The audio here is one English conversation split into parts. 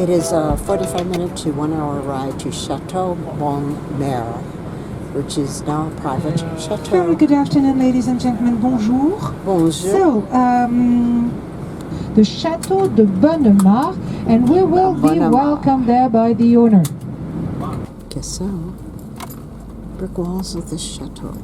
It is a 45-minute to 1-hour ride to Chateau Bonnemare, which is now a private chateau. Very good afternoon, ladies and gentlemen. Bonjour. Bonjour. So, the Chateau de Bonnemare, and we will be welcomed there by the owner. Guess so. Brick walls of the chateau.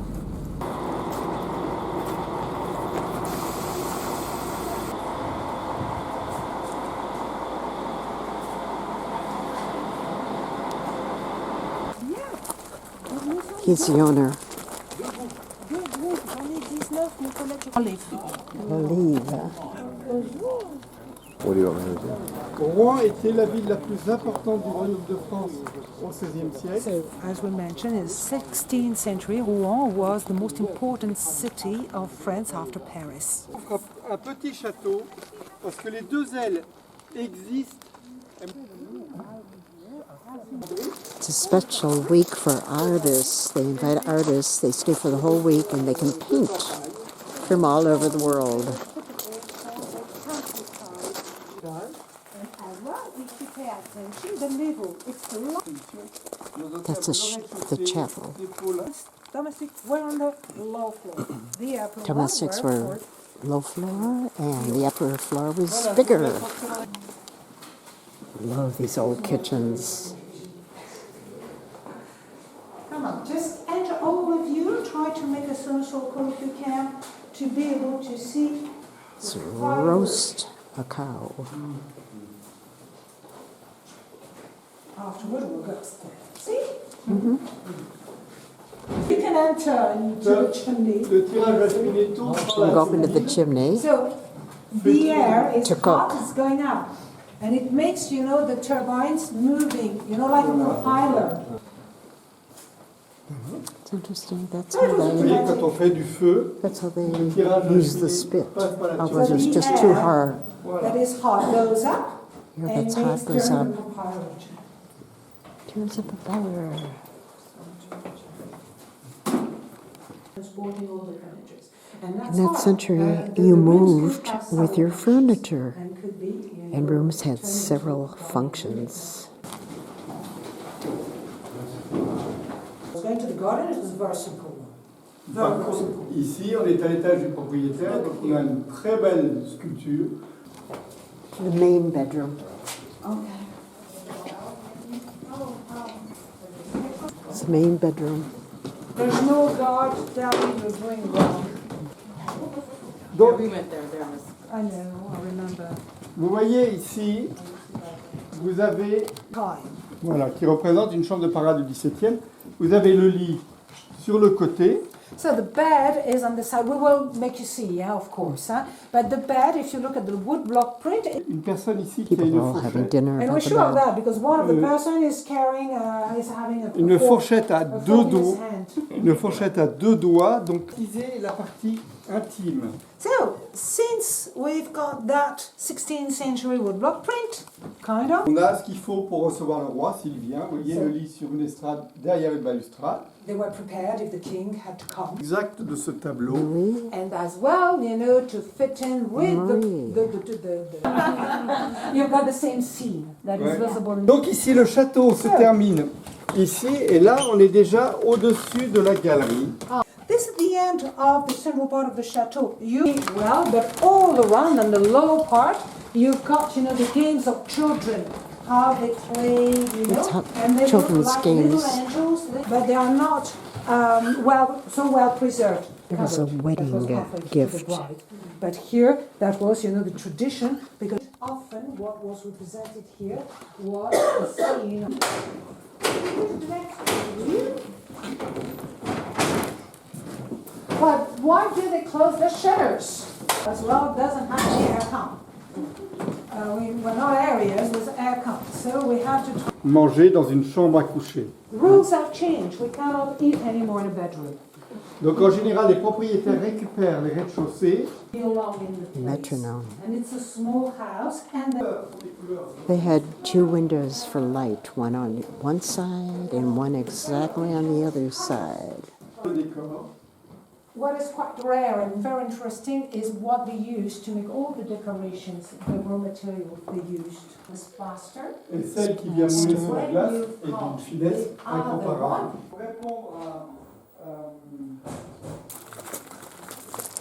He's the owner. Olive. Rouen était la ville la plus importante du royaume de France au XVIe siècle. So, as we mentioned, in the 16th century, Rouen was the most important city of France after Paris. Un petit château, parce que les deux ailes existent. It's a special week for artists. They invite artists, they stay for the whole week, and they can paint from all over the world. That's the chapel. Domestics were on the low floor. Domestics were low floor, and the upper floor was bigger. Love these old kitchens. Come on, just enter all of you. Try to make a social call if you can to be able to see. Let's roast a cow. Afterward, we'll go upstairs. See? Mm-hmm. You can enter into the chimney. Le tirage va se terminer tout. You can go up into the chimney. So the air is To hot, cook. it's going out. And it makes, the turbines moving, like a propeller. It's interesting. That's Vous how voyez, quand on fait du feu, they use the spit. Otherwise, it's just too hard. That is hot goes up, Here, and that's makes hot goes turn up. the propeller. Turns up a power. Transporting all the furniture. And that's In that hard. century, The you rooms could moved have with your several furniture, and could be, and rooms had several functions. Going to the garden, it was very simple. par contre, ici, on est à l'étage du propriétaire, donc on a une très belle sculpture. The main bedroom. It's the main bedroom. There's no guard telling you doing wrong. Donc, I know, I remember. vous voyez ici, vous avez, Time. qui représente une chambre de parade du XVIIe. Vous avez le lit sur le côté. So the bed is on the side. We will make you see, of course. But the bed, if you look at the wood block print, Une personne ici qui a People une are all having fourchette. dinner and about we're the sure of bed. that because one of the person is carrying, is having a Une fourchette à a deux fork in his dos. hand. Une fourchette à deux doigts, donc utiliser la partie intime. So, since we've got that 16th century woodblock print, kind of, On a ce qu'il faut pour recevoir le roi s'il vient. Vous voyez le lit sur une estrade derrière une balustrade. they were prepared if the king had to come. Exact de ce tableau. Oui. And as well, to fit in with Marie. you've got the same scene that is Ouais. visible in Donc ici le château se termine ici et là on est déjà au-dessus de la galerie. This is the end of the central part of the chateau. But all around on the lower part, you've got, the games of children. How they play, It's how- and they children's look like games. little angels, but they are not so well preserved. It was a Covered. wedding That was halfway to the gift. bride. But here, that was, the tradition, because often what was represented here was a scene. But why do they close the shutters? As well, it doesn't have any aircon. We're not areas with aircon, so we have to. Manger dans une chambre à coucher. Rules have changed. We cannot eat anymore in a bedroom. Donc en général les propriétaires récupèrent les rez-de-chaussée. Belong in the place. Metronome. And it's a small house, and They had two windows for light, one on one side and one exactly on the other side. Le décor. What is quite rare and very interesting is what they used to make all the decorations, the raw material they used. Was plaster. Et celle qui vient mouler sur la glace est d'une finesse incomparable. Pour répondre à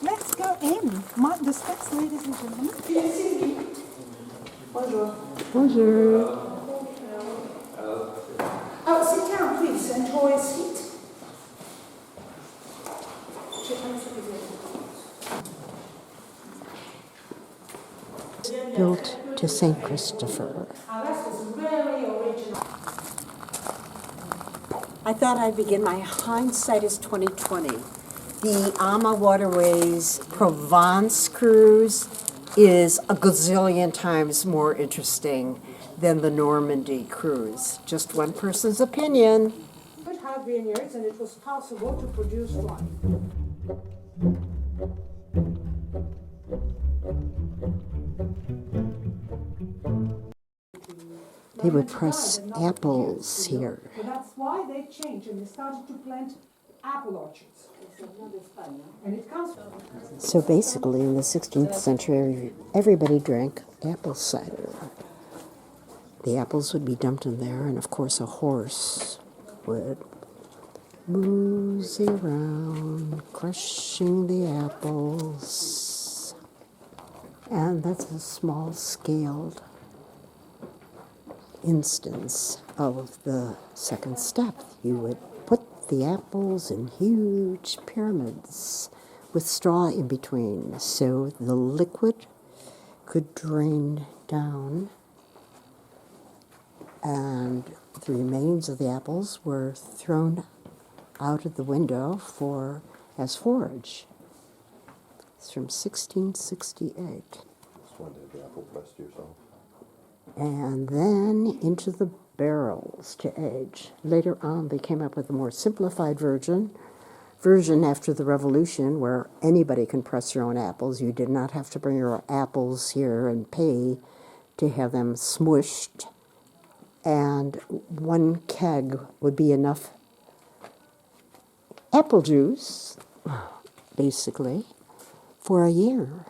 Let's go in. The steps, ladies and gentlemen. Bonjour. Bonjour. Oh, sit down, please. Enjoy a seat. Built to St. Christopher. I thought I'd begin. My hindsight is 2020. The Ama Waterways Provence cruise is a gazillion times more interesting than the Normandy cruise. Just one person's opinion. Could have vineyards, and it was possible to produce wine. They would press apples here. So that's why they changed, and they started to plant apple orchards. And it comes from... So basically, in the 16th century, everybody drank apple cider. The apples would be dumped in there, and of course, a horse would mosey around, crushing the apples. And that's a small-scaled instance of the second step. You would put the apples in huge pyramids with straw in between so the liquid could drain down, and the remains of the apples were thrown out of the window as forage. It's from 1668. Just one day the apple pressed yourself. And then into the barrels to age. Later on, they came up with a more simplified version after the Revolution, where anybody can press your own apples. You did not have to bring your apples here and pay to have them smushed. And one keg would be enough apple juice, basically, for a year.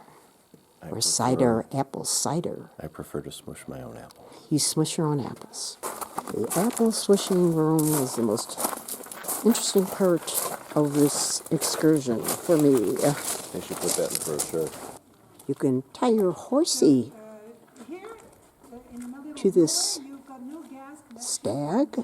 Or cider, apple cider. I prefer to smush my own apples. You smush your own apples. The apple swishing room is the most interesting part of this excursion for me. They should put that in the brochure. You can tie your horsey to this stag